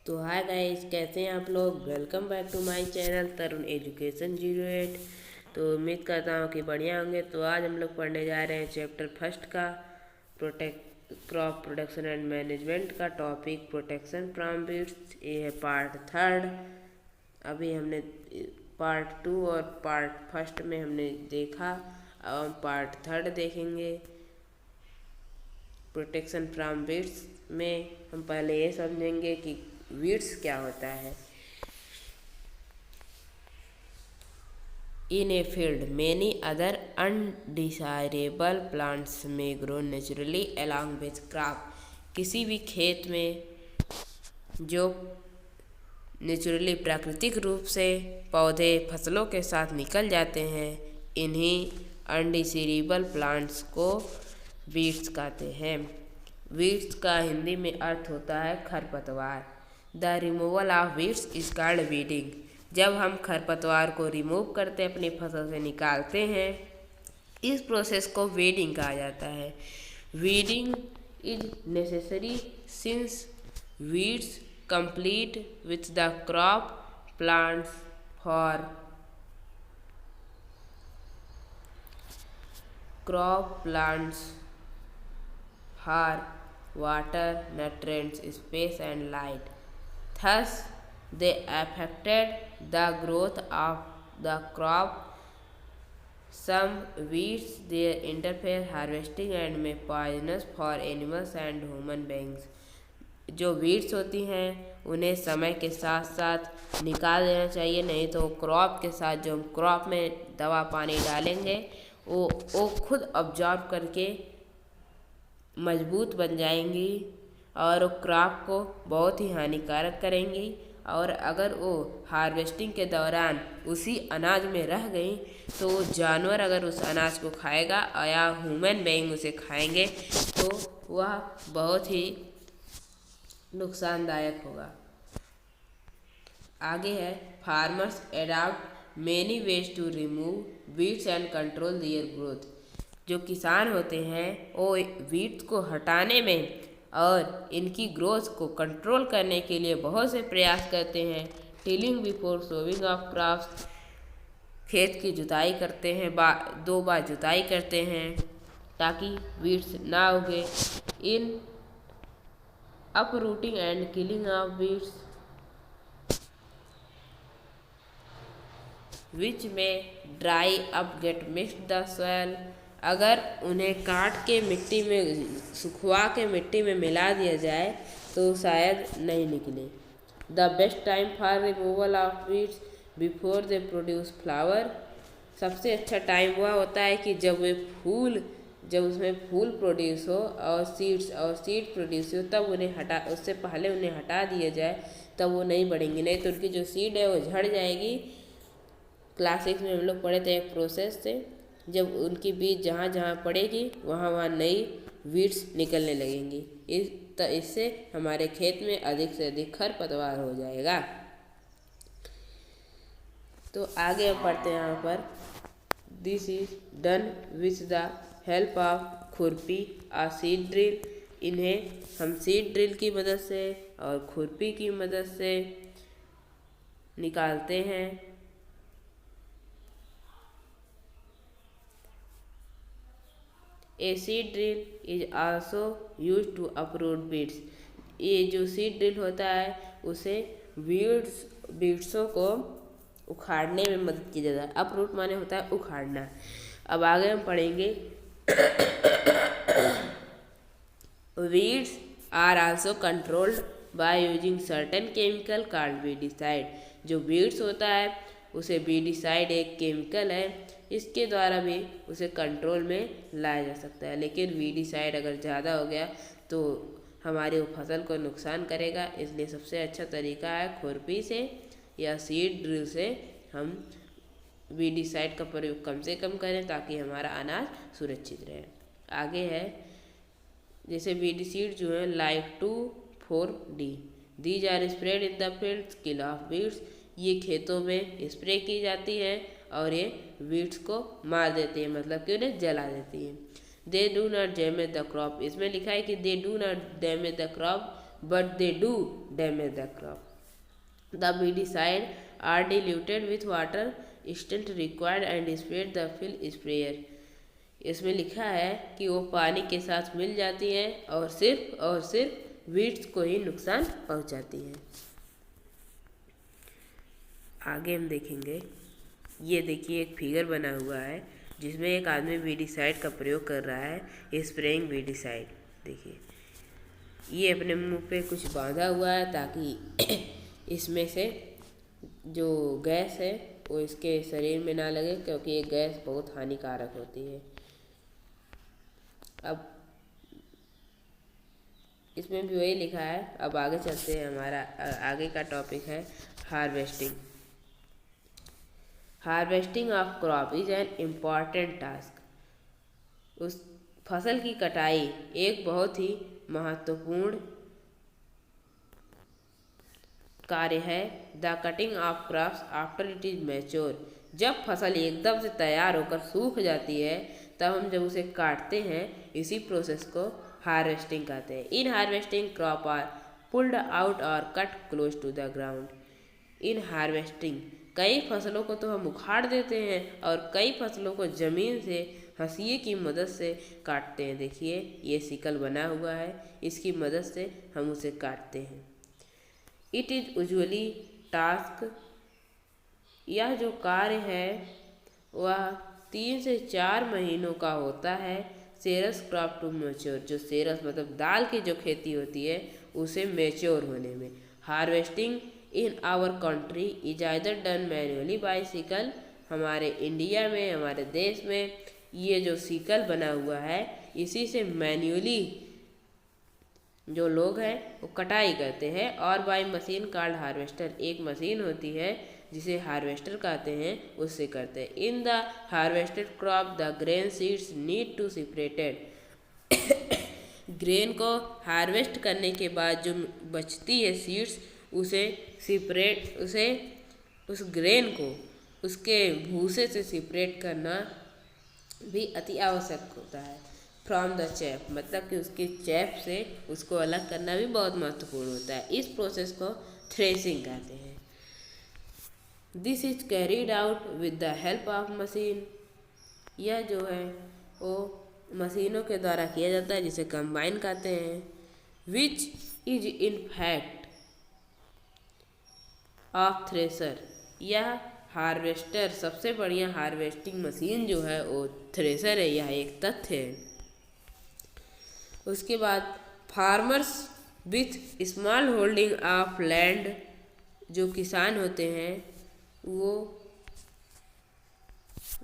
तो hi guys, कैसे हैं आप लोग। Welcome back to my channel Tarun education 08। तो उम्मीद करता हूँ कि बढ़िया होंगे। तो आज हम लोग पढ़ने जा रहे हैं चैप्टर फर्स्ट का क्रॉप प्रोडक्शन एंड मैनेजमेंट का टॉपिक प्रोटेक्शन फ्रॉम पेस्ट्स। ये है पार्ट थर्ड। अभी हमने पार्ट टू और पार्ट फर्स्ट में हमने देखा, अब हम पार्ट थर्ड देखेंगे। प्रोटेक्शन फ्रॉम वीड्स में हम पहले ये समझेंगे कि वीड्स क्या होता है। In a field many other undesirable plants में grow naturally along with crop. किसी भी खेत में जो नेचुरली प्राकृतिक रूप से पौधे फसलों के साथ निकल जाते हैं, इन्हीं अनडिजायरेबल प्लांट्स को वीड्स कहते हैं। वीड्स का हिंदी में अर्थ होता है खरपतवार। The removal of weeds is called weeding. जब हम खरपतवार को रिमूव करते अपनी फसल से निकालते हैं, इस प्रोसेस को वीडिंग कहा जाता है। Weeding is necessary since weeds complete with the crop plants for water, nutrients, space and light. Thus, they affected the growth of the crop. Some weeds they interfere harvesting and may poisonous for animals and human beings. जो weeds होती हैं उन्हें समय के साथ साथ निकाल देना चाहिए, नहीं तो क्रॉप के साथ जो हम क्रॉप में दवा पानी डालेंगे वो खुद ऑब्जॉर्व करके मजबूत बन जाएंगी और वो क्रॉप को बहुत ही हानिकारक करेंगी। और अगर वो हार्वेस्टिंग के दौरान उसी अनाज में रह गई तो जानवर अगर उस अनाज को खाएगा या ह्यूमन बीइंग उसे खाएंगे तो वह बहुत ही नुकसानदायक होगा। आगे है farmers adopt many ways to remove weeds and control their growth. जो किसान होते हैं वो वीड्स को हटाने में और इनकी ग्रोथ को कंट्रोल करने के लिए बहुत से प्रयास करते हैं। Tilling before sowing of crops, खेत की जुताई करते हैं, 2 बार जुताई करते हैं ताकि वीड्स ना उगे। इन uprooting and killing of weeds which may dry up get mixed the soil। अगर उन्हें काट के मिट्टी में सुखवा के मिट्टी में मिला दिया जाए तो शायद नहीं निकले। The best time for removal of weeds before they produce flower. सबसे अच्छा टाइम वह होता है कि जब उसमें फूल प्रोड्यूस हो और सीड प्रोड्यूस हो, तब उससे पहले उन्हें हटा दिया जाए, तब वो नहीं बढ़ेंगी, नहीं तो उनकी जो सीड है वो झड़ जाएगी। क्लास 6 में हम लोग पढ़े थे एक प्रोसेस से, जब उनकी बीज जहाँ जहाँ पड़ेगी वहाँ नई वीड्स निकलने लगेंगी। इससे हमारे खेत में अधिक से अधिक खरपतवार हो जाएगा। तो आगे हम पढ़ते हैं यहाँ पर, this is done with the help of खुरपी और सीड ड्रिल। इन्हें हम सीड ड्रिल की मदद से और खुरपी की मदद से निकालते हैं। A seed drill is also use to uproot weeds. ये जो सीड ड्रिल होता है उसे बीड्सों को उखाड़ने में मदद की जाता है। अपरूट माने होता है उखाड़ना। अब आगे हम पढ़ेंगे weeds are also controlled by using certain chemical called weedicide। जो weeds होता है उसे weedicide एक केमिकल है, इसके द्वारा भी उसे कंट्रोल में लाया जा सकता है। लेकिन weedicide अगर ज़्यादा हो गया तो हमारी फसल को नुकसान करेगा, इसलिए सबसे अच्छा तरीका है खुरपी से या सीड ड्रिल से हम वीडिसाइड का प्रयोग कम से कम करें ताकि हमारा अनाज सुरक्षित रहे। आगे है जैसे वीडिसाइड जो है like 2,4-D, these are spread in the fields kill off weeds. ये खेतों में स्प्रे की जाती है और ये वीड्स को मार देती है, मतलब कि उन्हें जला देती है। They do not damage the crop, इसमें लिखा है कि they do not damage the crop, but they do damage the crop. The weedicide are diluted with water extent required and sprayed the fill sprayer. इसमें लिखा है कि वो पानी के साथ मिल जाती हैं और सिर्फ वीड्स को ही नुकसान पहुंचाती हैं। आगे हम देखेंगे, ये देखिए एक फिगर बना हुआ है जिसमें एक आदमी वीडीसाइड का प्रयोग कर रहा है, स्प्रेइंग वीडीसाइड। देखिए ये अपने मुंह पे कुछ बांधा हुआ है ताकि इसमें से जो गैस है वो इसके शरीर में ना लगे, क्योंकि ये गैस बहुत हानिकारक होती है। अब इसमें भी वही लिखा है। अब आगे चलते हैं, हमारा आगे का टॉपिक है harvesting. Harvesting of crop is an important task. उस फसल की कटाई एक बहुत ही महत्वपूर्ण कार्य है। The cutting of crops after it is mature. जब फसल एकदम से तैयार होकर सूख जाती है तब हम जब उसे काटते हैं, इसी प्रोसेस को हार्वेस्टिंग कहते हैं। In harvesting crop are pulled out और cut close to the ground. In harvesting कई फसलों को तो हम उखाड़ देते हैं और कई फसलों को जमीन से हंसिए की मदद से काटते हैं। देखिए ये सिकल बना हुआ है, इसकी मदद से हम उसे काटते हैं। इट इज यूजुअली टास्क, यह जो कार्य है वह 3 से 4 महीनों का होता है। सेरस क्रॉप टू मैच्योर, जो सेरस मतलब दाल की जो खेती होती है उसे मैच्योर होने में। Harvesting in our country is either done manually by sickle. हमारे इंडिया में, हमारे देश में ये जो सिकल बना हुआ है इसी से मैन्युअली जो लोग हैं वो कटाई करते हैं, और बाय मशीन कॉल्ड हार्वेस्टर, एक मशीन होती है जिसे हार्वेस्टर कहते हैं, उससे करते हैं। In the harvested crop the grain seeds need to separated. Grain को हार्वेस्ट करने के बाद जो बचती है सीड्स, उस ग्रेन को उसके भूसे से सेपरेट करना भी अति आवश्यक होता है। फ्रॉम द चैप, मतलब कि उसके चैप से उसको अलग करना भी बहुत महत्वपूर्ण होता है। इस प्रोसेस को थ्रेसिंग कहते हैं। This is carried out with the help of machine. यह जो है वो मशीनों के द्वारा किया जाता है जिसे कंबाइन कहते हैं। Which is in fact of thresher. यह हार्वेस्टर, सबसे बढ़िया हार्वेस्टिंग मशीन जो है वो थ्रेसर है, यह एक तथ्य है। उसके बाद farmers with small holding of land, जो किसान होते हैं वो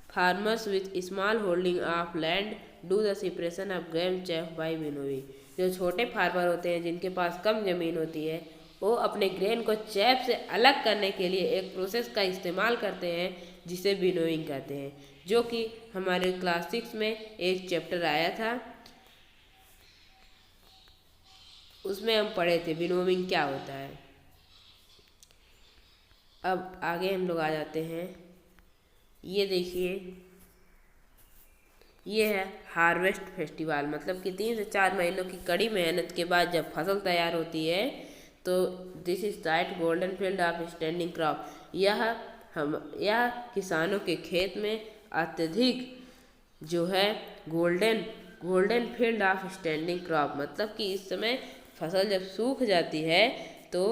farmers with small holding of land do the separation of grain chaff by winnowing. जो छोटे फार्मर होते हैं जिनके पास कम जमीन होती है वो अपने ग्रेन को चैप से अलग करने के लिए एक प्रोसेस का इस्तेमाल करते हैं जिसे विनोइंग कहते हैं, जो कि हमारे क्लास 6 में एक चैप्टर आया था, उसमें हम पढ़े थे विनोइंग क्या होता है। अब आगे हम लोग आ जाते हैं, ये देखिए ये है हार्वेस्ट फेस्टिवल। मतलब कि 3 से 4 महीनों की कड़ी मेहनत के बाद जब फसल तैयार होती है तो this is site golden field of standing crop. यह किसानों के खेत में अत्यधिक जो है golden field of standing crop, मतलब कि इस समय फसल जब सूख जाती है तो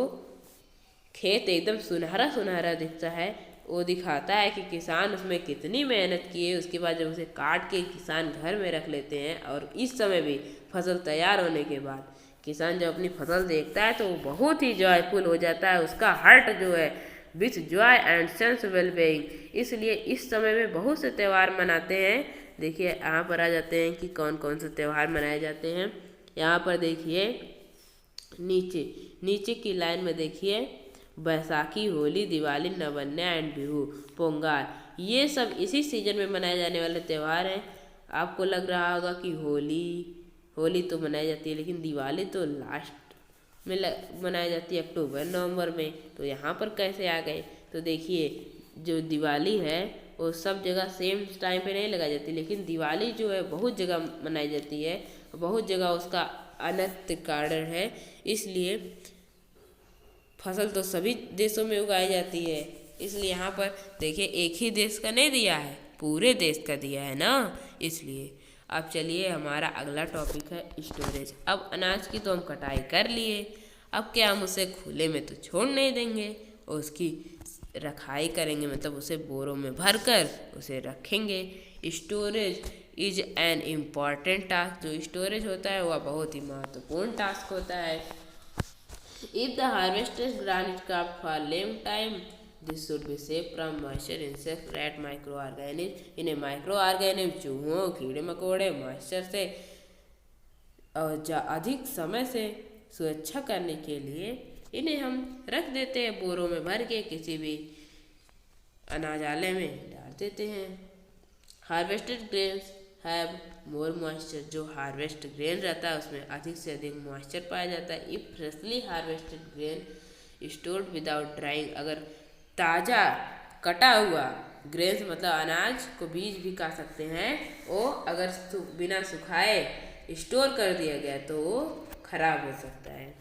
खेत एकदम सुनहरा सुनहरा दिखता है। वो दिखाता है कि किसान उसमें कितनी मेहनत की है। उसके बाद जब उसे काट के किसान घर में रख लेते हैं, और इस समय भी फसल तैयार होने के बाद किसान जब अपनी फसल देखता है तो वो बहुत ही जॉयफुल हो जाता है। उसका हार्ट जो है with Joy and sense well being. इसलिए इस समय में बहुत से त्यौहार मनाते हैं। देखिए यहाँ पर आ जाते हैं कि कौन कौन से त्यौहार मनाए जाते हैं। यहाँ पर देखिए नीचे की लाइन में देखिए बैसाखी, होली, दिवाली, नवन्या एंड बिहू, पोंगल, ये सब इसी सीजन में मनाए जाने वाले त्यौहार हैं। आपको लग रहा होगा कि होली तो मनाई जाती है, लेकिन दिवाली तो लास्ट में मनाई जाती है अक्टूबर नवंबर में। तो यहाँ पर कैसे आ गए? तो देखिए जो दिवाली है वो सब जगह सेम टाइम पे नहीं लगाई जाती, लेकिन दिवाली जो है बहुत जगह मनाई जाती है, बहुत जगह उसका अनंत कारण है, इसलिए फसल तो सभी देशों में उगाई जाती है। इसलिए यहाँ पर देखिए एक ही देश का नहीं दिया है, पूरे देश का दिया है ना, इसलिए। अब चलिए हमारा अगला टॉपिक है स्टोरेज। अब अनाज की तो हम कटाई कर लिए, अब क्या हम उसे खुले में तो छोड़ नहीं देंगे, उसकी रखाई करेंगे, मतलब उसे बोरों में भर कर उसे रखेंगे। Storage is an important task. जो स्टोरेज होता है वह बहुत ही महत्वपूर्ण टास्क होता है। If the harvested grain is cropped for long time, this should be safe from moisture, insect, rat, micro organism. इन्हें माइक्रो ऑर्गेनिज्म, चूहों, कीड़े मकोड़े, मॉइस्चर से और अधिक समय से सुरक्षा करने के लिए इन्हें हम रख देते हैं बोरों में भर के, किसी भी अनाजालय में डाल देते हैं। Harvested grains have more moisture. जो हार्वेस्ट ग्रेन रहता है उसमें अधिक से अधिक मॉइस्चर पाया जाता है। If freshly harvested grain stored without drawing, अगर ताज़ा कटा हुआ ग्रेन्स मतलब अनाज को बीज भी खा सकते हैं, वो अगर बिना सुखाए स्टोर कर दिया गया तो वो खराब हो सकता है,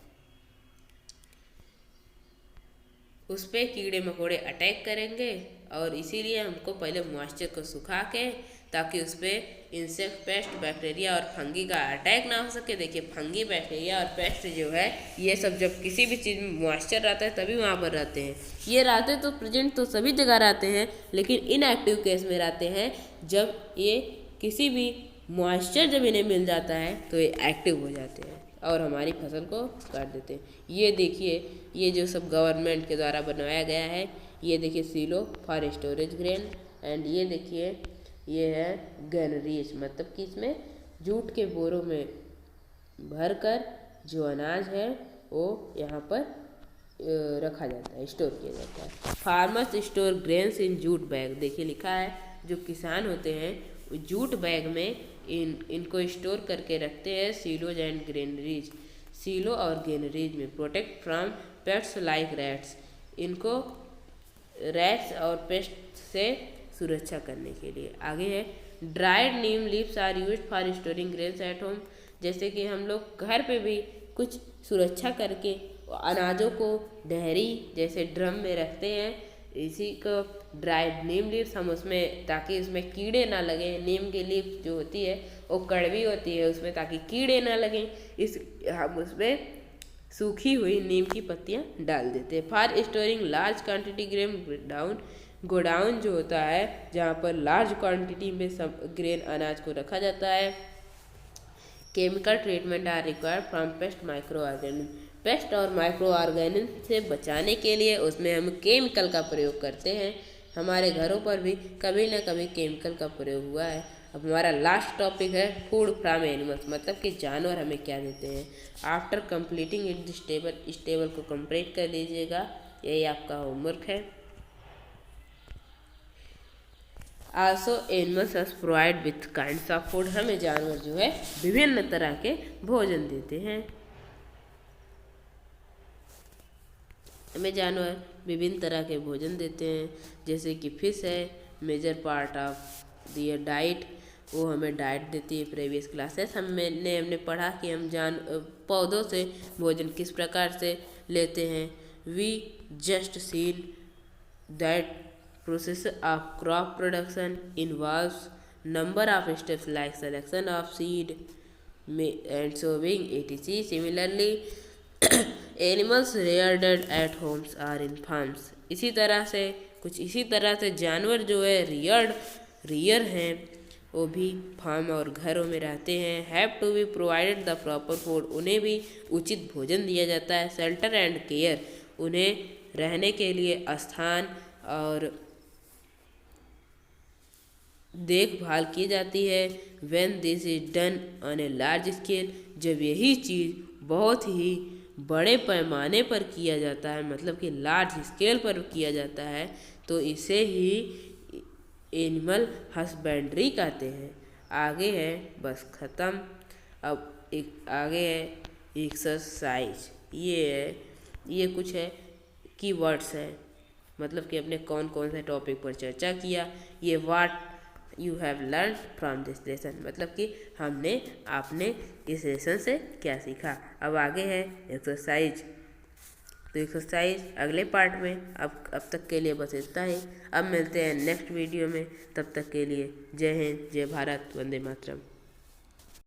उस पर कीड़े मकोड़े अटैक करेंगे। और इसीलिए हमको पहले मॉइस्चर को सुखा के, ताकि उस पर इंसेक्ट, पेस्ट, बैक्टीरिया और फंगी का अटैक ना हो सके। देखिए फंगी, बैक्टीरिया और पेस्ट जो है ये सब जब किसी भी चीज़ में मॉइस्चर रहता है तभी वहाँ पर रहते हैं। ये रहते तो प्रेजेंट तो सभी जगह रहते हैं, लेकिन इनएक्टिव केस में रहते हैं। जब ये किसी भी मॉइस्चर जब इन्हें मिल जाता है तो ये एक्टिव हो जाते हैं और हमारी फसल को काट देते हैं। ये देखिए ये जो सब गवर्नमेंट के द्वारा बनवाया गया है, ये देखिए silo for storage grain, and ये देखिए ये है गैनरीज, मतलब कि इसमें जूट के बोरों में भर कर जो अनाज है वो यहाँ पर रखा जाता है, स्टोर किया जाता है। Farmers store grains in jute bag. देखिए लिखा है जो किसान होते हैं जूट बैग में इनको स्टोर करके रखते हैं। सीलोज एंड ग्रेनरीज, सीलो और ग्रेनरीज में protect from pests like rats, इनको रैट्स और पेस्ट से सुरक्षा करने के लिए। आगे है dried neem leaves are used for storing grains at home. जैसे कि हम लोग घर पे भी कुछ सुरक्षा करके अनाजों को डहरी जैसे ड्रम में रखते हैं, इसी को ड्राइड नीम लीव्स हम उसमें, ताकि उसमें कीड़े ना लगे। नीम की लीफ जो होती है वो कड़वी होती है उसमें, ताकि कीड़े ना लगें, इस हम उसमें सूखी हुई नीम की पत्तियां डाल देते हैं। For storing large quantity grain godown जो होता है जहाँ पर लार्ज क्वांटिटी में सब ग्रेन अनाज को रखा जाता है। Chemical treatment are required from pest, microorganism. Pest और माइक्रो ऑर्गेनिज्म से बचाने के लिए उसमें हम केमिकल का प्रयोग करते हैं। हमारे घरों पर भी कभी ना कभी केमिकल का प्रयोग हुआ है। अब हमारा लास्ट टॉपिक है फूड फ्रॉम एनिमल्स, मतलब कि जानवर हमें क्या देते हैं। After completing it this table, इस टेबल को कंप्लीट कर लीजिएगा, यही आपका होमवर्क है। Also animals are provide with kinds of food. हमें जानवर जो है विभिन्न तरह के भोजन देते हैं। हमें जानवर विभिन्न तरह के भोजन देते हैं, जैसे कि फिश है major part of their diet, वो हमें डाइट देती है। प्रीवियस क्लासेस हमने पढ़ा कि हम पौधों से भोजन किस प्रकार से लेते हैं। We just seen that process of crop production involves number of steps like selection of seed and sowing etc. Similarly animals reared at homes or in farms. इसी तरह से जानवर जो है रियर हैं, वो भी फार्म और घरों में रहते हैं। Have to be provided the proper food, उन्हें भी उचित भोजन दिया जाता है। शेल्टर एंड केयर, उन्हें रहने के लिए स्थान और देखभाल की जाती है। When this is done on a large scale, जब यही चीज़ बहुत ही बड़े पैमाने पर किया जाता है, मतलब कि लार्ज स्केल पर किया जाता है, तो इसे ही एनिमल हस्बेंड्री कहते हैं। आगे है बस ख़त्म। अब एक आगे है एक्सरसाइज, ये कुछ है कीवर्ड्स है, मतलब कि अपने कौन कौन से टॉपिक पर चर्चा किया। ये you have learn from this lesson, मतलब कि हमने आपने इस लेसन से क्या सीखा। अब आगे है एक्सरसाइज। तो एक्सरसाइज अगले पार्ट में। अब तक के लिए बस इतना ही। अब मिलते हैं नेक्स्ट वीडियो में, तब तक के लिए जय हिंद, जय भारत, वंदे मातरम।